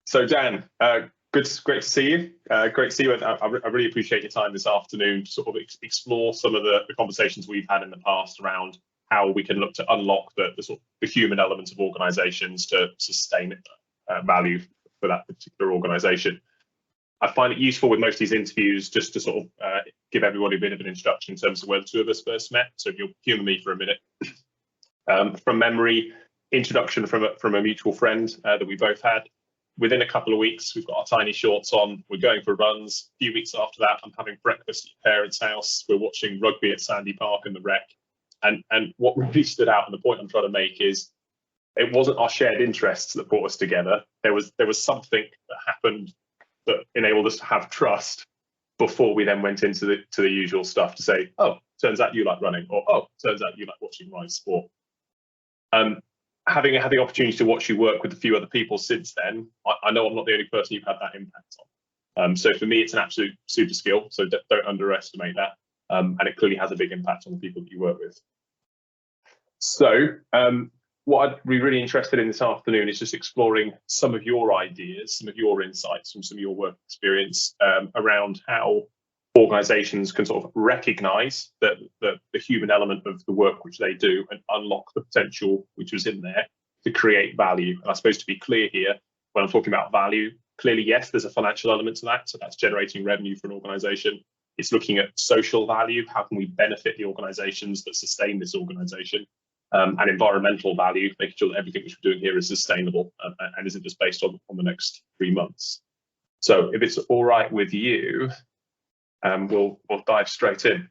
So Dan, great to see you. Great to see you. I really appreciate your time this afternoon to sort of explore some of the conversations we've had in the past around how we can look to unlock the human elements of organisations to sustain value for that particular organisation. I find it useful with most of these interviews just to sort of give everybody a bit of an introduction in terms of where the two of us first met. So if you'll humour me for a minute. From memory, introduction from a mutual friend that we both had. Within a couple of weeks, we've got our tiny shorts on. We're going for runs. A few weeks after that, I'm having breakfast at your parents' house. We're watching rugby at Sandy Park and the Rec. And what really stood out, and the point I'm trying to make is, it wasn't our shared interests that brought us together. There was something that happened that enabled us to have trust before we then went into the usual stuff to say, oh, turns out you like running, or oh, turns out you like watching live sport. Having had the opportunity to watch you work with a few other people since then, I know I'm not the only person you've had that impact on. So for me, it's an absolute super skill. So don't underestimate that. And it clearly has a big impact on the people that you work with. So what I'd be really interested in this afternoon is just exploring some of your ideas, some of your insights from some of your work experience around how organizations can sort of recognize that the human element of the work which they do and unlock the potential which was in there to create value. And I suppose to be clear here, when I'm talking about value, clearly, yes, there's a financial element to that. So that's generating revenue for an organization. It's looking at social value. How can we benefit the organizations that sustain this organization? And environmental value, making sure that everything which we're doing here is sustainable and isn't just based on the next 3 months. So if it's all right with you, we'll dive straight in.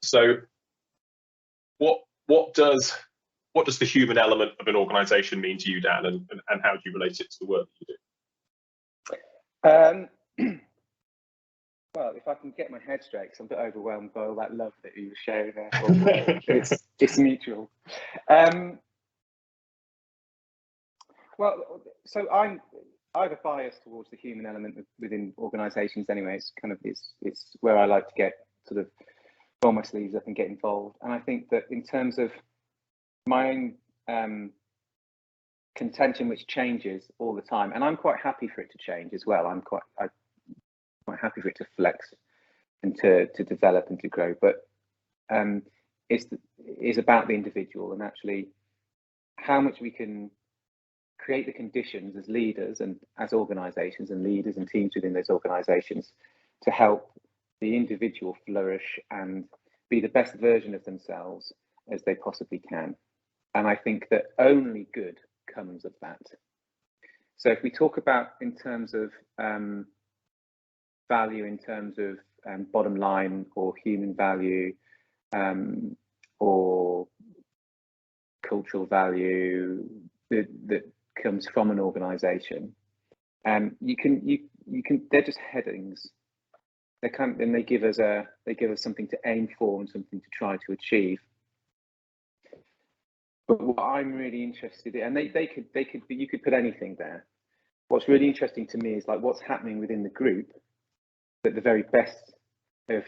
So what does the human element of an organization mean to you, Dan, and how do you relate it to the work that you do? Well, if I can get my head straight, because I'm a bit overwhelmed by all that love that you were sharing there. It's mutual. Well, so I have a bias towards the human element within organisations anyway. It's kind of it's where I like to get sort of roll my sleeves up and get involved. And I think that in terms of my own contention, which changes all the time, and I'm quite happy for it to change as well. I'm quite happy for it to flex and to develop and to grow. But it's about the individual and actually how much we can create the conditions as leaders and as organisations and leaders and teams within those organisations to help the individual flourish and be the best version of themselves as they possibly can. And I think that only good comes of that. So if we talk about in terms of value, in terms of bottom line or human value or cultural value that comes from an organization, you can they're just headings. And they give us something to aim for and something to try to achieve. But what I'm really interested in, and you could put anything there. What's really interesting to me is like what's happening within the group, that the very best of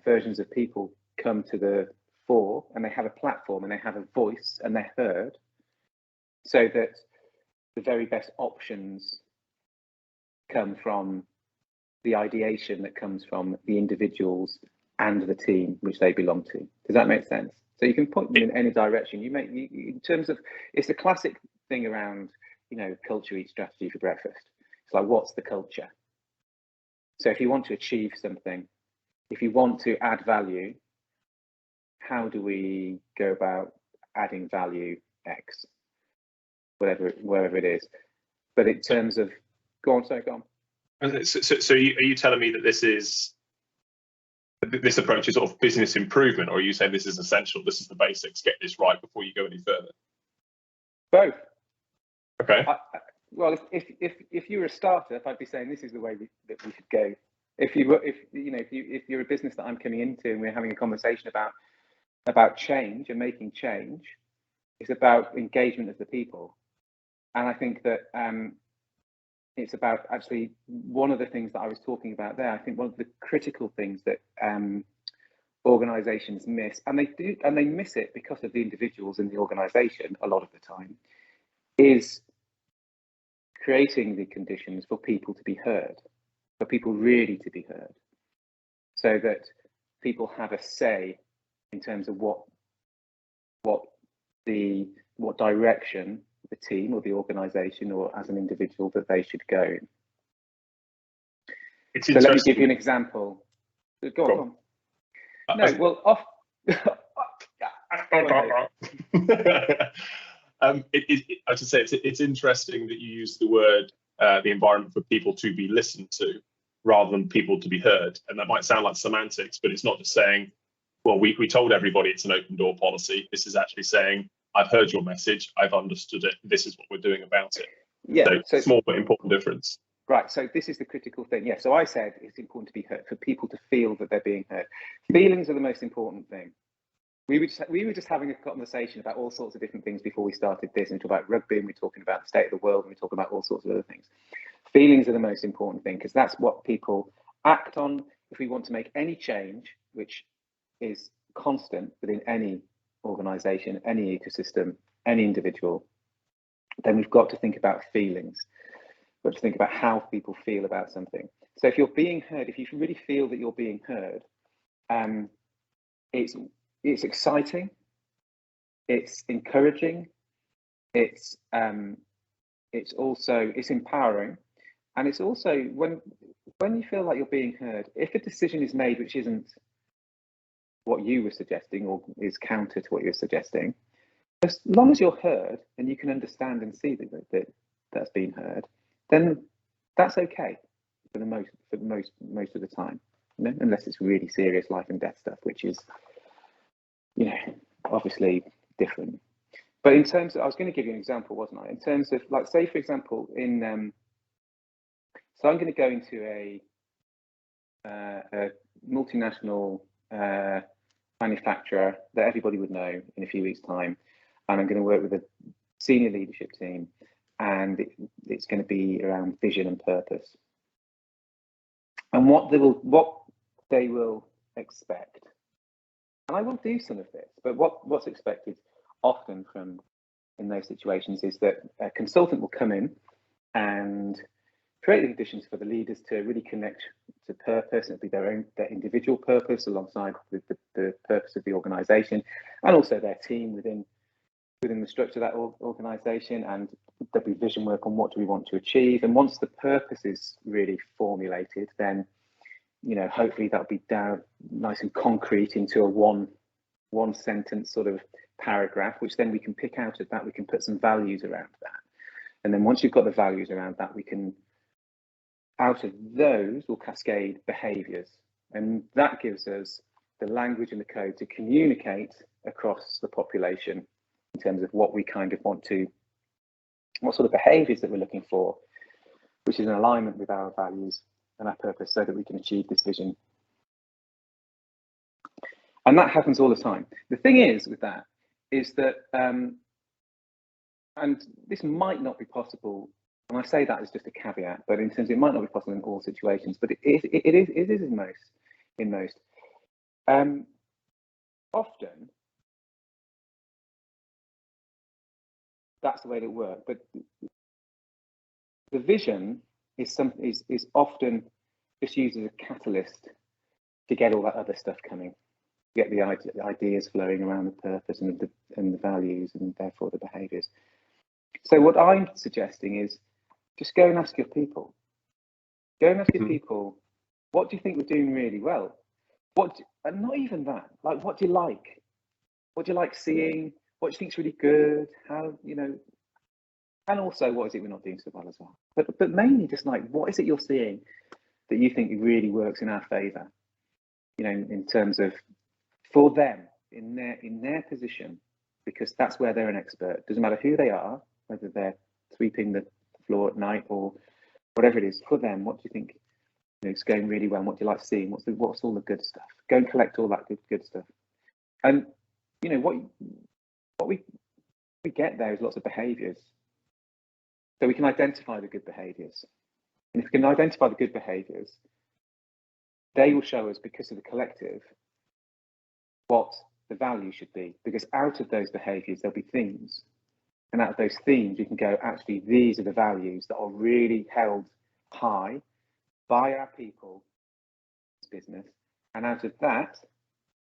versions of people come to the fore and they have a platform and they have a voice and they're heard, so that the very best options come from the ideation that comes from the individuals and the team which they belong to. Does that make sense? So you can point them in any direction. In terms of, it's the classic thing around, culture eats strategy for breakfast. It's like, what's the culture? So if you want to achieve something, if you want to add value, how do we go about adding value X, wherever it is? But in terms of, go on. So are you telling me that this approach is sort of business improvement, or are you saying this is essential? This is the basics. Get this right before you go any further. Both. Okay. Well, if you were a startup, I'd be saying this is the way that we should go. If you're a business that I'm coming into and we're having a conversation about change and making change, it's about engagement of the people. And I think that it's about actually one of the things that I was talking about there. I think one of the critical things that organizations miss, and they miss it because of the individuals in the organization a lot of the time, is creating the conditions for people to be heard, for people really to be heard, so that people have a say in terms of what direction the team or the organisation or as an individual that they should go in. It's so let me give you an example. Go on. No, well, off. I should say it's interesting that you use the word the environment for people to be listened to rather than people to be heard, and that might sound like semantics, but it's not just saying, well, we told everybody it's an open door policy. This is actually saying, I've heard your message, I've understood it, this is what we're doing about it. Yeah, so small but important difference. Right, so this is the critical thing. Yeah, so I said it's important to be heard, for people to feel that they're being heard. Feelings are the most important thing. We were just having a conversation about all sorts of different things before we started this, and we talked about rugby, and we're talking about the state of the world, and we're talking about all sorts of other things. Feelings are the most important thing, because that's what people act on if we want to make any change, which is constant within any organisation, any ecosystem, any individual. Then we've got to think about feelings. We've got to think about how people feel about something. So if you're being heard, if you really feel that you're being heard, it's exciting, it's encouraging, it's empowering, and it's also when you feel like you're being heard. If a decision is made which isn't what you were suggesting or is counter to what you're suggesting, as long as you're heard and you can understand and see that that's being heard, then that's okay for most of the time, you know, unless it's really serious life and death stuff, which is, you know, obviously different. But in terms of, I was going to give you an example, wasn't I? In terms of, like, say for example, so I'm going to go into a multinational manufacturer that everybody would know in a few weeks' time, and I'm going to work with a senior leadership team, and it's going to be around vision and purpose, and what they will expect. And I will do some of this, but what's expected often in those situations is that a consultant will come in and create the conditions for the leaders to really connect to purpose, and it'll be their individual purpose alongside with the purpose of the organisation, and also their team within the structure of that organisation. And there'll be vision work on what do we want to achieve. And once the purpose is really formulated, then, you know, hopefully that'll be down nice and concrete into a one sentence sort of paragraph, which then we can pick out of that. We can put some values around that, and then once you've got the values around that, we can, out of those will cascade behaviours, and that gives us the language and the code to communicate across the population in terms of what we kind of want to, what sort of behaviours that we're looking for, which is in alignment with our values and our purpose, so that we can achieve this vision. And that happens all the time. The thing is with that is that, and this might not be possible, and I say that as just a caveat, but in terms of, it might not be possible in all situations, but it is in most. Often that's the way it works, but the vision is often just used as a catalyst to get all that other stuff coming, get the ideas flowing around the purpose and the values, and therefore the behaviours. So what I'm suggesting is just go and ask your people. Go and ask your people, what do you think we're doing really well? And not even that, like, what do you like? What do you like seeing? What do you think is really good? How, you know, and also what is it we're not doing so well as well? But mainly just like, what is it you're seeing that you think really works in our favour? You know, in terms of, for them, in their position, because that's where they're an expert. Doesn't matter who they are, whether they're sweeping the floor at night or whatever it is. For them, what do you think, you know, is going really well? And what do you like seeing? What's all the good stuff? Go and collect all that good stuff. And you know what we get there is lots of behaviours. So we can identify the good behaviours, and if we can identify the good behaviours, they will show us, because of the collective, what the value should be, because out of those behaviours there'll be themes, And out of those themes, you can go, actually, these are the values that are really held high by our people in this business. And out of that,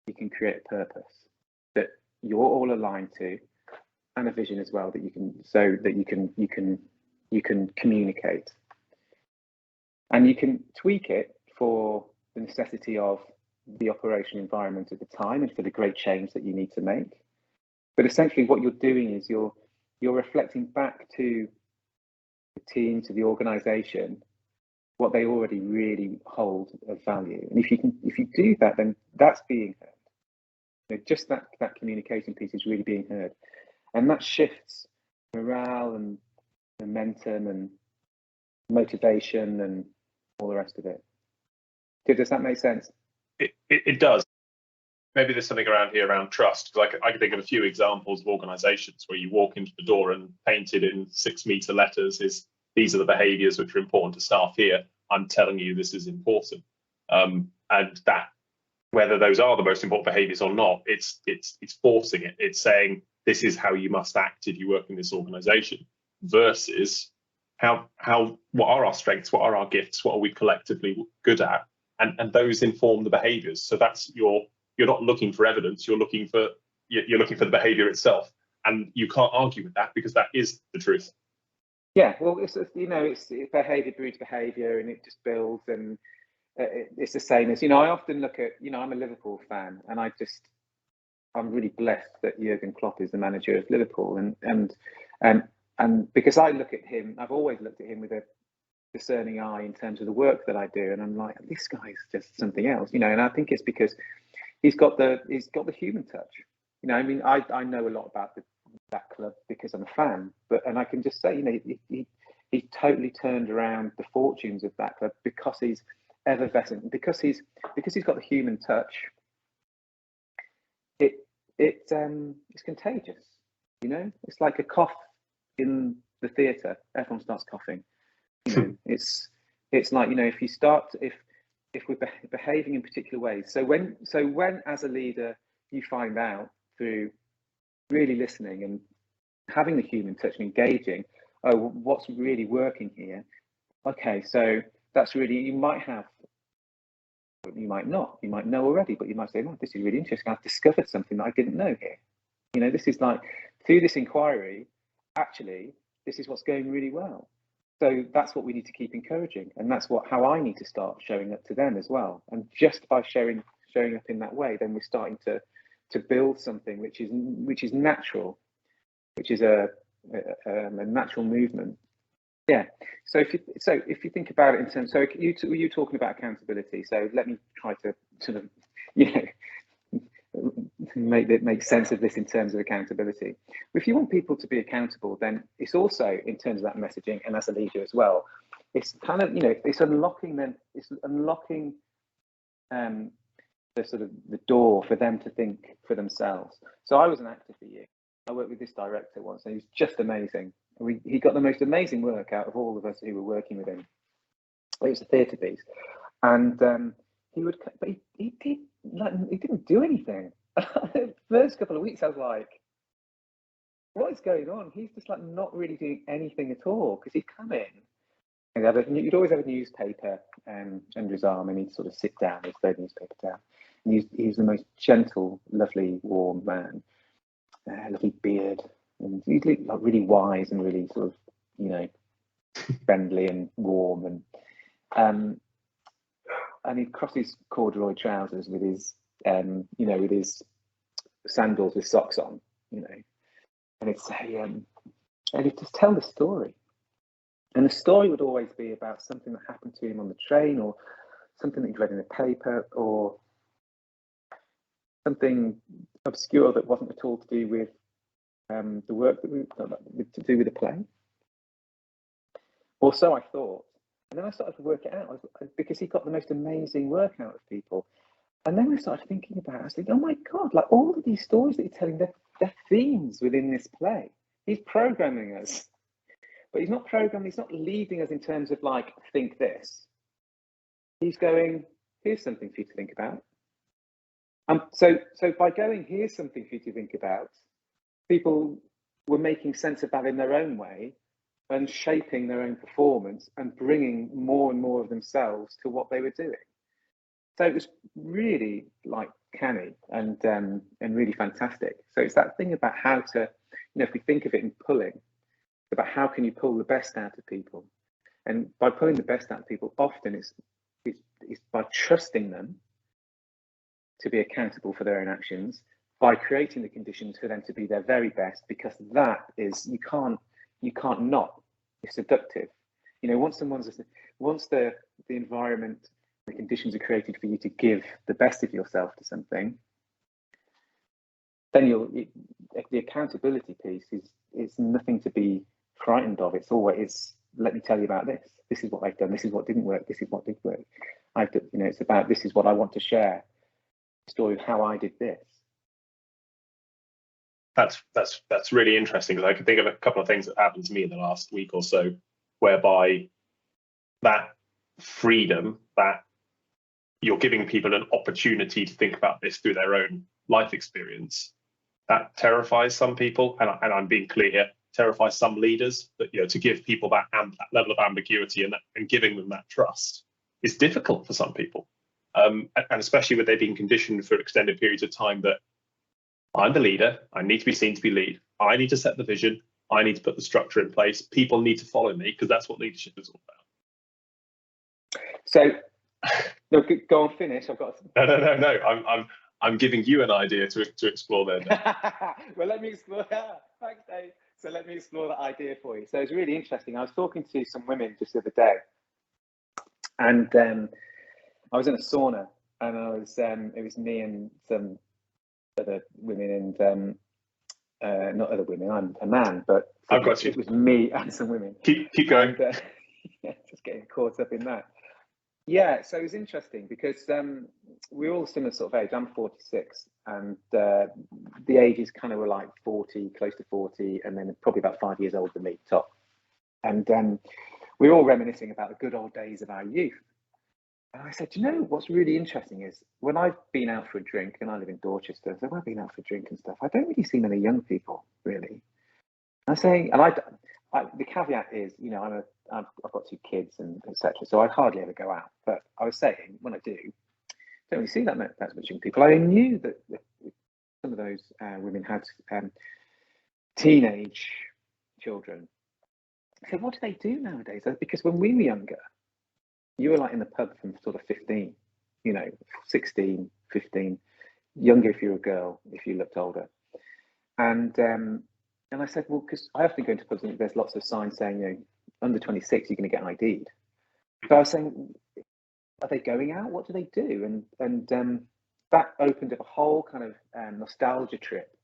you can create a purpose that you're all aligned to, and a vision as well that you can, so that you can communicate. And you can tweak it for the necessity of the operation environment at the time and for the great change that you need to make. But essentially what you're doing is you're reflecting back to the team, to the organization, what they already really hold of value. And if you do that, then that's being heard. You know, just that communication piece is really being heard. And that shifts morale and momentum and motivation and all the rest of it. Does that make sense? It does. Maybe there's something around here around trust, because I can think of a few examples of organizations where you walk into the door and painted in 6-meter letters is, these are the behaviors which are important to staff here. I'm telling you this is important. And that, whether those are the most important behaviors or not, it's forcing it. It's saying this is how you must act if you work in this organization, versus what are our strengths, what are our gifts, what are we collectively good at, and those inform the behaviors. So that's you're not looking for evidence, you're looking for the behavior itself, and you can't argue with that because that is the truth. Yeah, well, it's behavior breeds behavior, and it just builds, and it's the same as, I often look at, I'm a Liverpool fan, and I'm really blessed that Jurgen Klopp is the manager of Liverpool, and because I look at him, I've always looked at him with a discerning eye in terms of the work that I do, and I'm like, this guy's just something else, and I think it's because he's got the human touch. I know a lot about that club because I'm a fan, and I can just say, he totally turned around the fortunes of that club because he's effervescent, because he's got the human touch. It's contagious, It's like a cough in the theatre. Everyone starts coughing. It's like, if we're behaving in particular ways. So when as a leader you find out through really listening and having the human touch and engaging, what's really working here? Okay, so that's really, you might not, you might know already, but you might say, oh, this is really interesting. I've discovered something that I didn't know here. This is like, through this inquiry, actually, this is what's going really well. So that's what we need to keep encouraging, and that's how I need to start showing up to them as well. And just by showing up in that way, then we're starting to build something which is natural, which is a natural movement. Yeah. So if you think about it in terms, so you talking about accountability. So let me try to sort of make sense of this in terms of accountability. If you want people to be accountable, then it's also in terms of that messaging, and as a leader as well, it's kind of, it's unlocking the sort of the door for them to think for themselves. So I was an actor for years. I worked with this director once, and he was just amazing. He got the most amazing work out of all of us who were working with him. It was a theatre piece, and he didn't do anything. The first couple of weeks, I was like, what is going on? He's just like not really doing anything at all, because he'd come in and you'd always have a newspaper under his arm, and he'd sort of sit down, he'd throw the newspaper down. And he's the most gentle, lovely, warm man, lovely beard, and he'd look like really wise and really sort of, friendly and warm, and he'd cross his corduroy trousers with his with his sandals with socks on, and he'd say, and he'd just tell the story. And the story would always be about something that happened to him on the train, or something that he'd read in the paper, or something obscure that wasn't at all to do with the work to do with the play. Or so I thought. And then I started to work it out, because he got the most amazing work out of people. And then I started thinking about it. I was thinking, oh my God, like all of these stories that he's telling, they're themes within this play. He's programming us. But he's not programming, he's not leading us in terms of like, think this. He's going, here's something for you to think about. So by going, here's something for you to think about, people were making sense of that in their own way and shaping their own performance and bringing more and more of themselves to what they were doing. So it was really like canny and really fantastic. So it's that thing about how to, if we think of it in pulling, about how can you pull the best out of people, and by pulling the best out of people, often it's by trusting them to be accountable for their own actions, by creating the conditions for them to be their very best, because that is, you can't not. It's seductive. Once the environment, the conditions are created for you to give the best of yourself to something, then the accountability piece is nothing to be frightened of. It's always, let me tell you about this. This is what I've done. This is what didn't work. This is what did work. It's about, this is what I want to share. The story of how I did this. That's really interesting, because I can think of a couple of things that happened to me in the last week or so, whereby that freedom, that you're giving people an opportunity to think about this through their own life experience, that terrifies some people, and I'm being clear here, terrifies some leaders. That to give people that level of ambiguity and giving them that trust is difficult for some people, and especially when they've been conditioned for extended periods of time that I'm the leader, I need to be seen to be lead, I need to set the vision, I need to put the structure in place, people need to follow me, because that's what leadership is all about. So no, go on, finish. I've got No. I'm giving you an idea to explore there. Well, let me explore that. Thanks, Dave. So let me explore that idea for you. So it's really interesting. I was talking to some women just the other day, and I was in a sauna, and it was me and some other women, and not other women. I'm a man, but I've got you. It was me and some women. Keep going. And, just getting caught up in that. Yeah, so it was interesting because we're all similar sort of age. I'm 46, and the ages kind of were like 40, close to 40, and then probably about 5 years older than me, top. And we were all reminiscing about the good old days of our youth. And I said, what's really interesting is when I've been out for a drink, and I live in Dorchester, so when I've been out for a drink and stuff, I don't really see many young people, really. I'm saying, and the caveat is, I've got 2 kids and etc. So I hardly ever go out. But I was saying, when I do, don't really see that much young people. I knew that some of those women had teenage children. So what do they do nowadays? Because when we were younger, you were like in the pub from sort of 15, 16, 15, younger if you were a girl, if you looked older. And I said, well, because I often go into pubs and there's lots of signs saying, under 26, you're going to get ID'd. So I was saying, are they going out? What do they do? And that opened up a whole kind of nostalgia trip,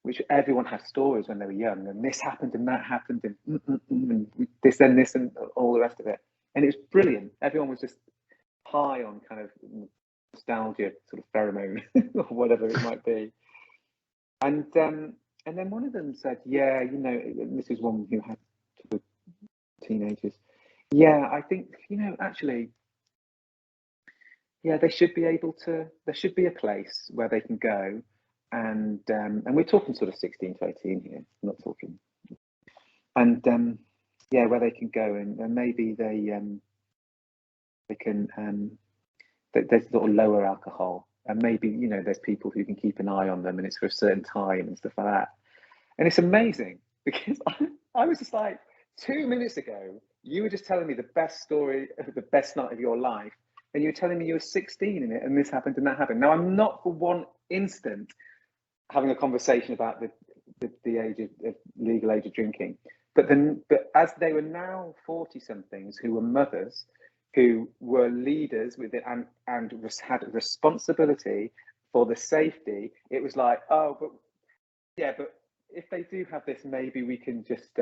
which everyone has stories when they were young, and this happened and that happened and this and this and all the rest of it. And it was brilliant. Everyone was just high on kind of nostalgia, sort of pheromone or whatever it might be. And then one of them said, yeah, this is one who had teenagers. Yeah, I think, actually, yeah, they should be able to, there should be a place where they can go and we're talking sort of 16 to 18 here, I'm not talking. And yeah, where they can go and maybe they can, there's sort of lower alcohol, and maybe, there's people who can keep an eye on them and it's for a certain time and stuff like that. And it's amazing because I was just like, 2 minutes ago, you were just telling me the best story, the best night of your life, and you were telling me you were 16 in it, and this happened and that happened. Now, I'm not for one instant having a conversation about the age of legal age of drinking, but as they were now 40-somethings who were mothers, who were leaders with it and had a responsibility for the safety, it was like, oh, but yeah, but if they do have this, maybe we can just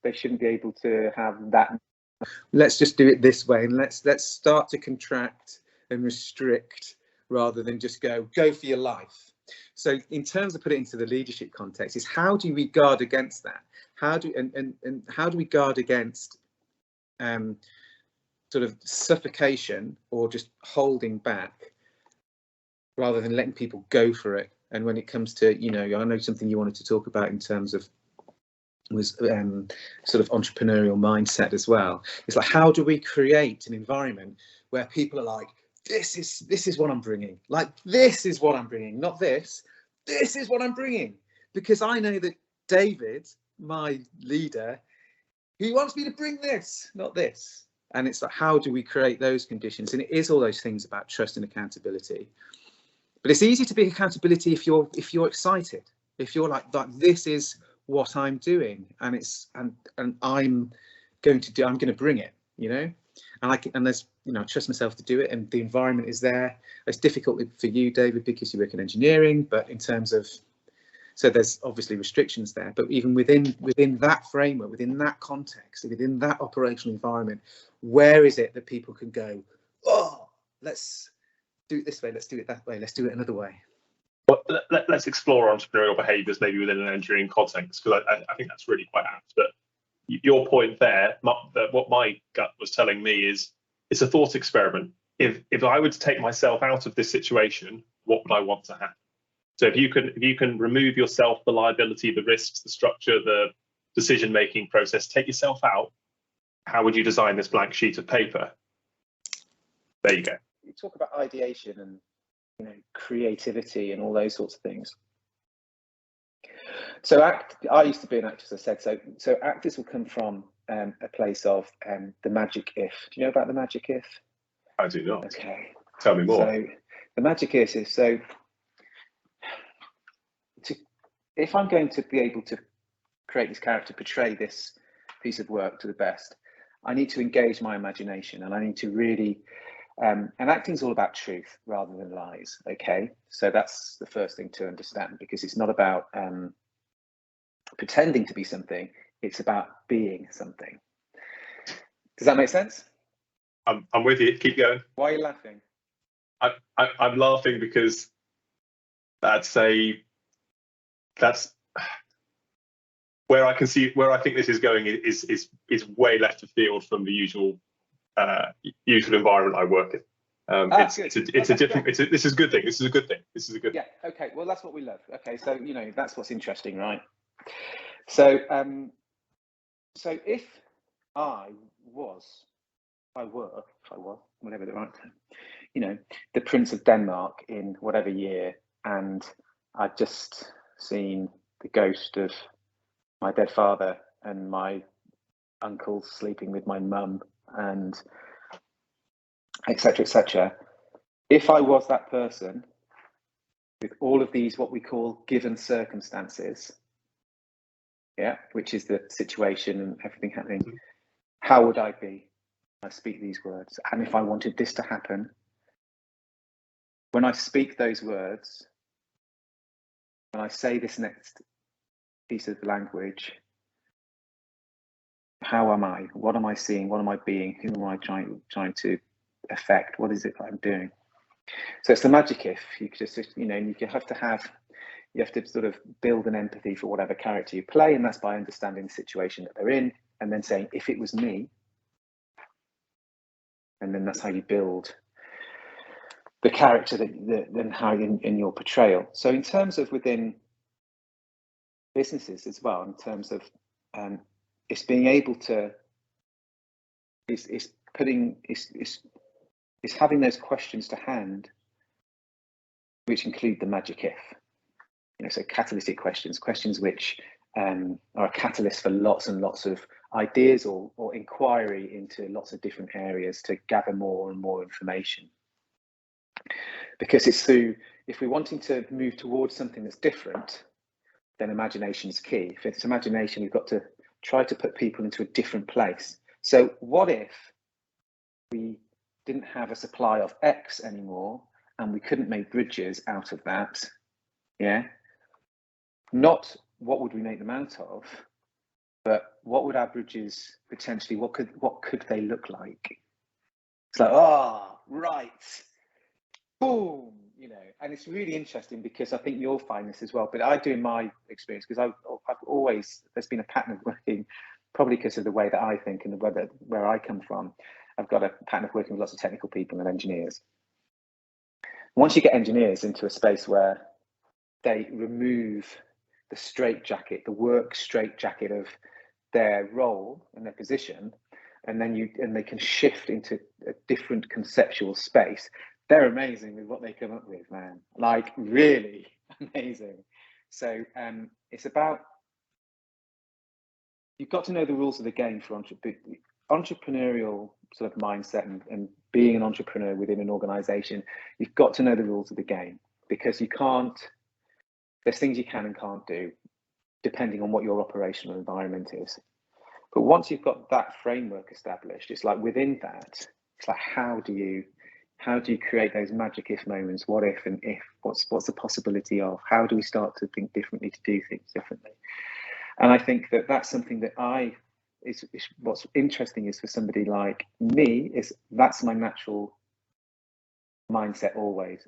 they shouldn't be able to have that. Let's just do it this way, and let's start to contract and restrict rather than just go for your life. So in terms of put it into the leadership context, is how do we guard against that? How do we guard against sort of suffocation or just holding back rather than letting people go for it? And when it comes to, I know something you wanted to talk about in terms of sort of entrepreneurial mindset as well. It's like, how do we create an environment where people are like, this is what I'm bringing, like, this is what I'm bringing, not this is what I'm bringing, because I know that David, my leader, he wants me to bring this, not this. And it's like, how do we create those conditions? And it is all those things about trust and accountability. But it's easy to be accountability if you're excited, if you're like this is what I'm doing, and it's and I'm going to bring it, you know, and there's, you know, I trust myself to do it, and the environment is there. It's difficult for you, David, because you work in engineering, but in terms of, so there's obviously restrictions there, but even within that framework, within that context, within that operational environment, where is it that people can go, oh, let's do it this way, let's do it that way, let's do it another way? Well, let's explore entrepreneurial behaviours maybe within an engineering context, because I think that's really quite apt. But your point there, what my gut was telling me is, it's a thought experiment. If I were to take myself out of this situation, what would I want to happen? So if you can remove yourself, the liability, the risks, the structure, the decision-making process, take yourself out, how would you design this blank sheet of paper? There you go. You talk about ideation and, you know, creativity and all those sorts of things. So I used to be an actor, as I said. So actors will come from a place of the magic if. Do you know about the magic if? I do not. Okay. Tell me more. So the magic if is, so if I'm going to be able to create this character, portray this piece of work to the best, I need to engage my imagination, and I need to really, and acting is all about truth rather than lies. Okay, so that's the first thing to understand, because it's not about pretending to be something, it's about being something. Does that make sense? I'm with you. Keep going. Why are you laughing? I'm laughing because that's where I can see where I think this is going is way left of field from the usual environment I work in. This is a good thing. This is a good thing. This is a good. Yeah. Okay. Well, that's what we love. Okay. So, you know, that's what's interesting, right? So, so if I were, whatever the right term, you know, the Prince of Denmark in whatever year, and I'd just seen the ghost of my dead father and my uncle sleeping with my mum, and etc., etc. If I was that person with all of these, what we call given circumstances, yeah, which is the situation and everything happening, how would I be? I speak these words, and if I wanted this to happen, when I speak those words, when I say this next piece of language, how am I? What am I seeing? What am I being? Who am I trying to affect? What is it that I'm doing? So it's the magic if. You just, you know, you have to sort of build an empathy for whatever character you play, and that's by understanding the situation that they're in, and then saying, if it was me, and then that's how you build the character then how in your portrayal. So in terms of within businesses as well, in terms of it's being able to is having those questions to hand, which include the magic if. You know, so catalytic questions which are a catalyst for lots and lots of ideas or inquiry into lots of different areas to gather more and more information. Because it's through, if we're wanting to move towards something that's different, then imagination is key. If it's imagination, we've got to try to put people into a different place. So what if we didn't have a supply of X anymore and we couldn't make bridges out of that? Yeah. Not what would we make them out of, but what would our bridges potentially, what could they look like? It's like, oh, right, boom, you know. And it's really interesting because I think you'll find this as well, but I do in my experience, because I've always, there's been a pattern of working, probably because of the way that I think and the way that where I come from. I've got a pattern of working with lots of technical people and engineers. Once you get engineers into a space where they remove straitjacket, the work straitjacket of their role and their position, and then they can shift into a different conceptual space. They're amazing with what they come up with, man. Like really amazing. So it's about, you've got to know the rules of the game for entrepreneurial sort of mindset and being an entrepreneur within an organization. You've got to know the rules of the game, because there's things you can and can't do depending on what your operational environment is. But once you've got that framework established, it's like within that, it's like how do you create those magic if moments? What if and if? What's the possibility of? How do we start to think differently, to do things differently? And I think that that's something that is what's interesting is for somebody like me, is that's my natural mindset always.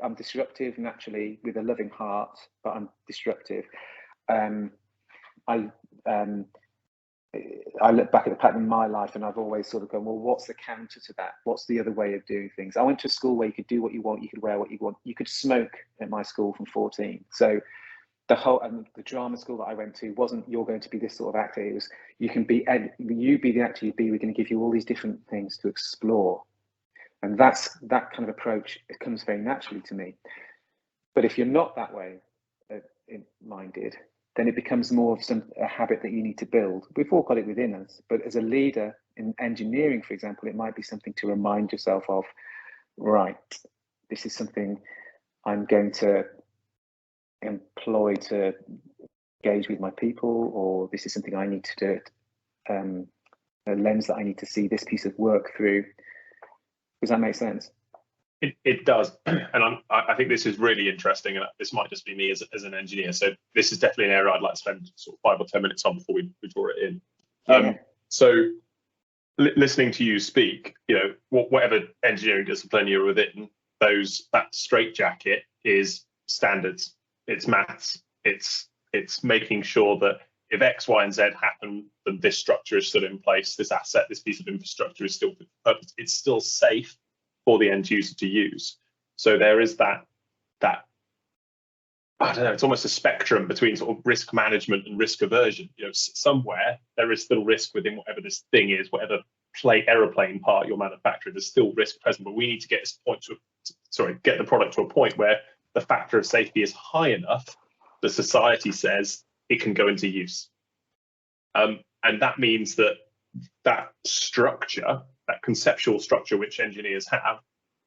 I'm disruptive naturally with a loving heart, but I'm disruptive. I look back at the pattern in my life and I've always sort of gone, well, what's the counter to that? What's the other way of doing things? I went to a school where you could do what you want, you could wear what you want, you could smoke at my school from 14. So the drama school that I went to wasn't, you're going to be this sort of actor. It was, you be the actor you be, we're going to give you all these different things to explore. And that kind of approach, it comes very naturally to me. But if you're not that way minded, then it becomes more of a habit that you need to build. We've all got it within us, but as a leader in engineering, for example, it might be something to remind yourself of, right, this is something I'm going to employ to engage with my people, or this is something I need to do, a lens that I need to see this piece of work through. Does that make sense? It does, and I think this is really interesting, and this might just be me as an engineer. So this is definitely an area I'd like to spend sort of 5 or 10 minutes on before we draw it in. So listening to you speak, you know, whatever engineering discipline you're within, that straitjacket is standards, it's maths, it's making sure that if X, Y, and Z happen, then this structure is still in place, this asset, this piece of infrastructure is still, it's still safe for the end user to use. So there is that I don't know, it's almost a spectrum between sort of risk management and risk aversion. You know, somewhere there is still risk within whatever this thing is, whatever aeroplane part you're manufacturing, there's still risk present. But we need to get get the product to a point where the factor of safety is high enough that society says it can go into use. And that means that structure, that conceptual structure which engineers have,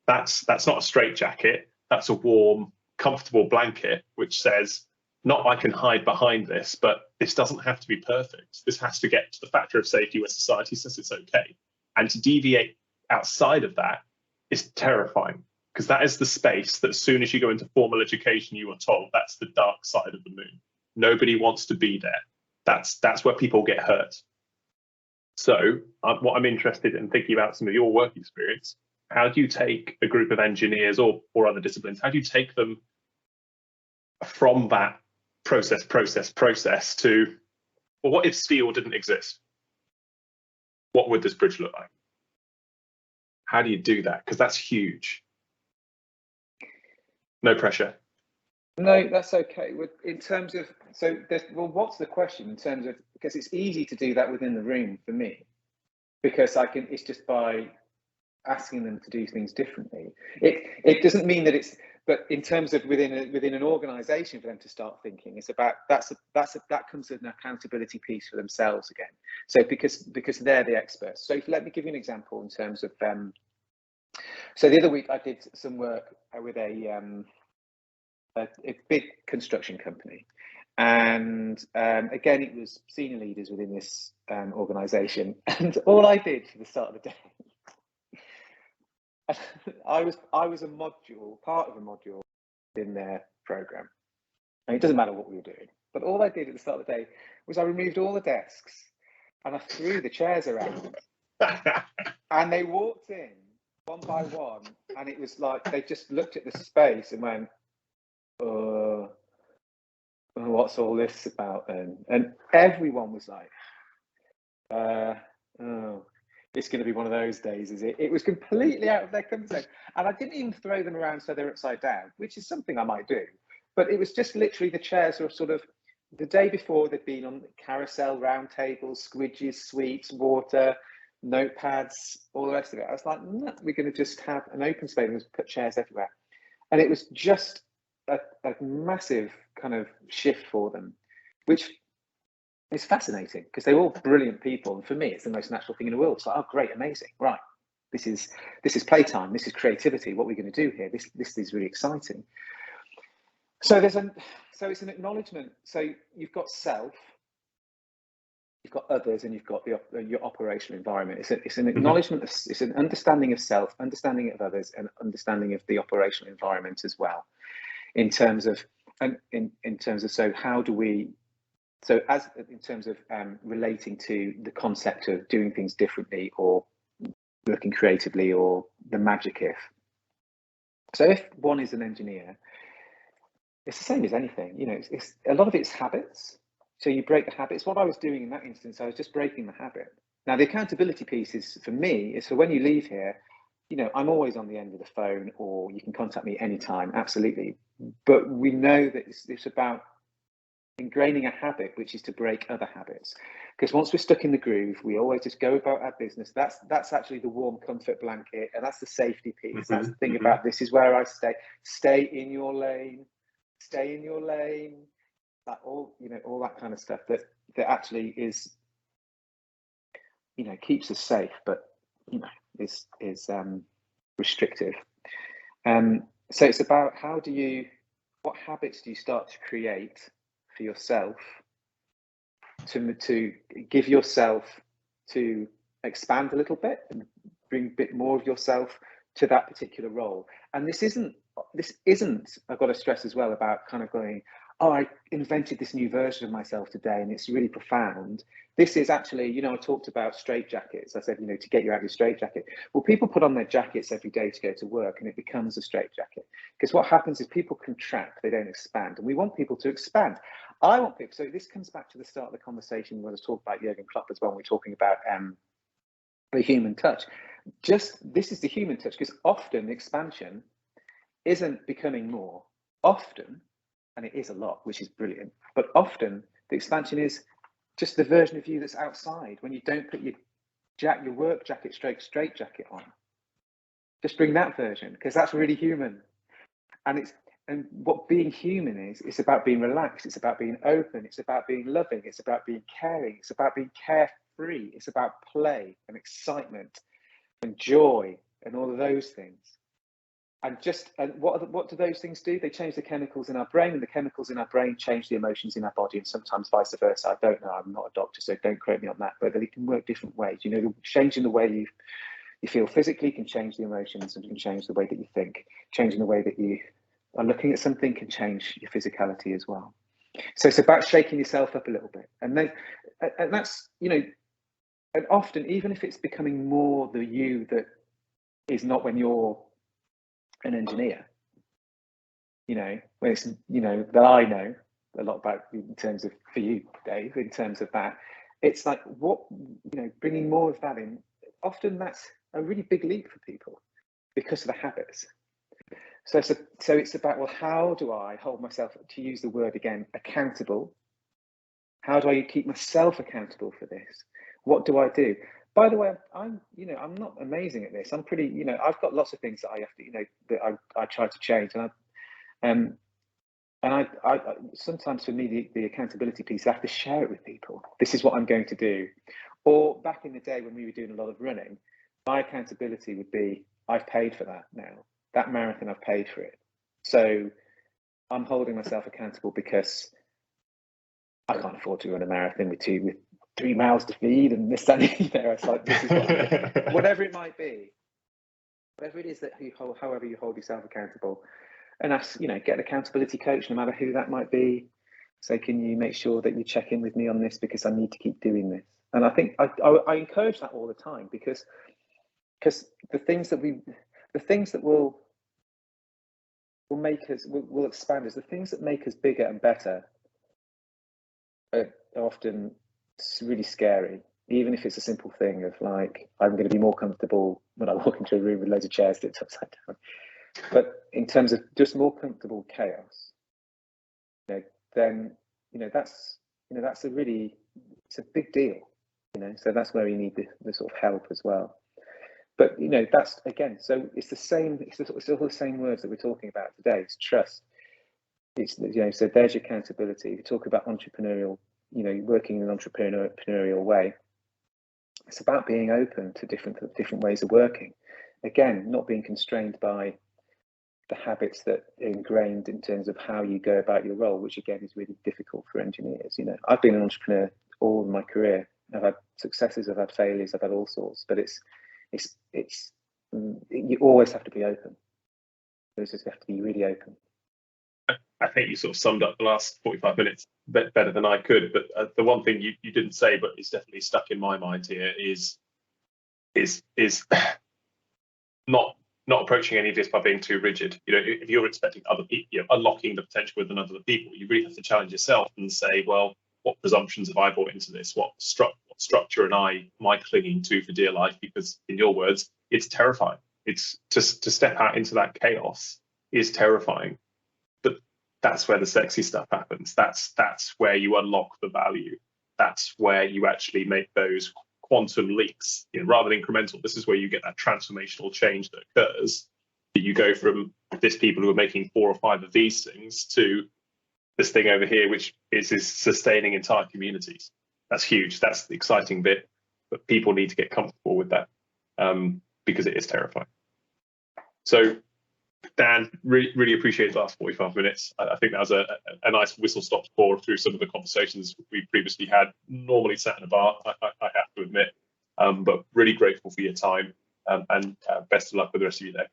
that's not a straitjacket, that's a warm, comfortable blanket which says, not I can hide behind this, but this doesn't have to be perfect. This has to get to the factor of safety where society says it's okay. And to deviate outside of that is terrifying, because that is the space that as soon as you go into formal education, you are told that's the dark side of the moon. Nobody wants to be there. That's where people get hurt. So what I'm interested in thinking about some of your work experience, how do you take a group of engineers or other disciplines, how do you take them from that process to, well, what if steel didn't exist? What would this bridge look like? How do you do that? Because that's huge. No pressure. No, that's okay. In terms of, what's the question in terms of, because it's easy to do that within the room for me, because it's just by asking them to do things differently. It doesn't mean that but in terms of within an organization for them to start thinking, it's about, that comes with an accountability piece for themselves again. So because they're the experts. So let me give you an example in terms of, so the other week I did some work with a big construction company, and again it was senior leaders within this organization, and all I did for the start of the day, I was part of a module in their program, and it doesn't matter what we were doing, but all I did at the start of the day was I removed all the desks and I threw the chairs around and they walked in one by one, and it was like they just looked at the space and went, what's all this about then? And everyone was like, it's going to be one of those days, is it? It was completely out of their comfort zone. And I didn't even throw them around so they're upside down, which is something I might do. but it was just literally the chairs were sort of, the day before they'd been on carousel, round tables, squidges, sweets, water, notepads, all the rest of it. I was like, no, we're going to just have an open space and put chairs everywhere. And it was just a massive kind of shift for them, which is fascinating because they're all brilliant people. And for me, it's the most natural thing in the world. It's like, oh, great, amazing, right. This is playtime. This is creativity. What we're going to do here. This is really exciting. So it's an acknowledgement. So you've got self, you've got others, and you've got your operational environment. It's an acknowledgement of, it's an understanding of self, understanding of others, and understanding of the operational environment as well. In terms of so how do we, so as in terms of relating to the concept of doing things differently or looking creatively or the magic if. So if one is an engineer, it's the same as anything, you know, it's a lot of it's habits. So you break the habits. What I was doing in that instance, I was just breaking the habit. Now the accountability piece is, for me, is for when you leave here, you know, I'm always on the end of the phone, or you can contact me anytime, absolutely. But we know that it's about ingraining a habit, which is to break other habits. Because once we're stuck in the groove, we always just go about our business. That's actually the warm comfort blanket, and that's the safety piece. That's the thing about this is where I stay. Stay in your lane. Stay in your lane. That all, you know, all that kind of stuff that actually is, you know, keeps us safe, but you know, is restrictive. So it's about what habits do you start to create for yourself to give yourself to expand a little bit and bring a bit more of yourself to that particular role. And this isn't, I've got to stress as well about kind of going, oh, I invented this new version of myself today and it's really profound. This is actually, you know, I talked about straitjackets. I said, you know, to get you out of your straitjacket. Well, people put on their jackets every day to go to work and it becomes a straitjacket. Because what happens is people contract, they don't expand. And we want people to expand. I want people, so this comes back to the start of the conversation when I was talking about Jurgen Klopp as well, when we're talking about the human touch. This is the human touch, because often the expansion isn't becoming more. Often, and it is a lot, which is brilliant, but often the expansion is just the version of you that's outside when you don't put your work jacket straight jacket on. Just bring that version, because that's really human. And what being human is, it's about being relaxed, it's about being open, it's about being loving, it's about being caring, it's about being carefree, it's about play and excitement and joy and all of those things. And what do those things do? They change the chemicals in our brain, and the chemicals in our brain change the emotions in our body, and sometimes vice versa. I don't know, I'm not a doctor, so don't quote me on that, but they can work different ways. You know, changing the way you feel physically can change the emotions, and can change the way that you think. Changing the way that you are looking at something can change your physicality as well. So it's about shaking yourself up a little bit. And that's, you know, and often, even if it's becoming more the you that is not when you're an engineer, you know, when it's, you know, that I know a lot about in terms of, for you, Dave, in terms of that, it's like, what, you know, bringing more of that in, often that's a really big leap for people because of the habits. So it's about, well, how do I hold myself, to use the word again, accountable? How do I keep myself accountable for this? What do I do? By the way, I'm not amazing at this. I'm pretty, you know, I've got lots of things that I have to, you know, that I try to change. And I sometimes for me, the accountability piece, I have to share it with people. This is what I'm going to do. Or back in the day when we were doing a lot of running, my accountability would be, I've paid for that now. That marathon, I've paid for it. So I'm holding myself accountable because I can't afford to run a marathon with 3 mouths to feed and this, that, and there. It's like, this is whatever it might be, whatever it is that however you hold yourself accountable, and that's, you know, get an accountability coach, no matter who that might be. So can you make sure that you check in with me on this, because I need to keep doing this. And I think I encourage that all the time, because the things that will make us, will expand us, the things that make us bigger and better are often really scary, even if it's a simple thing of like, I'm going to be more comfortable when I walk into a room with loads of chairs flipped upside down. But in terms of just more comfortable chaos, then that's it's a big deal. So that's where you need the sort of help as well. But that's again, so it's the same. It's all the same words that we're talking about today. It's trust. It's so there's your accountability. If you talk about entrepreneurial, working in an entrepreneurial way, it's about being open to different ways of working. Again, not being constrained by the habits that are ingrained in terms of how you go about your role, which again is really difficult for engineers. I've been an entrepreneur all my career. I've had successes, I've had failures, I've had all sorts, but you always have to be open. You just have to be really open. I think you sort of summed up the last 45 minutes better than I could. But the one thing you didn't say, but is definitely stuck in my mind here, is not approaching any of this by being too rigid. If you're expecting other people, unlocking the potential within other people, you really have to challenge yourself and say, well, what presumptions have I brought into this? What structure am I clinging to for dear life? Because in your words, it's terrifying. It's just to step out into that chaos is terrifying. But that's where the sexy stuff happens. That's where you unlock the value. That's where you actually make those quantum leaps, rather than incremental. This is where you get that transformational change that occurs. That you go from this people who are making 4 or 5 of these things to this thing over here, which is sustaining entire communities. That's huge. That's the exciting bit. But people need to get comfortable with that because it is terrifying. So, Dan, really appreciate the last 45 minutes. I think that was a nice whistle-stop tour through some of the conversations we previously had. Normally sat in a bar, I have to admit, but really grateful for your time and best of luck with the rest of your day.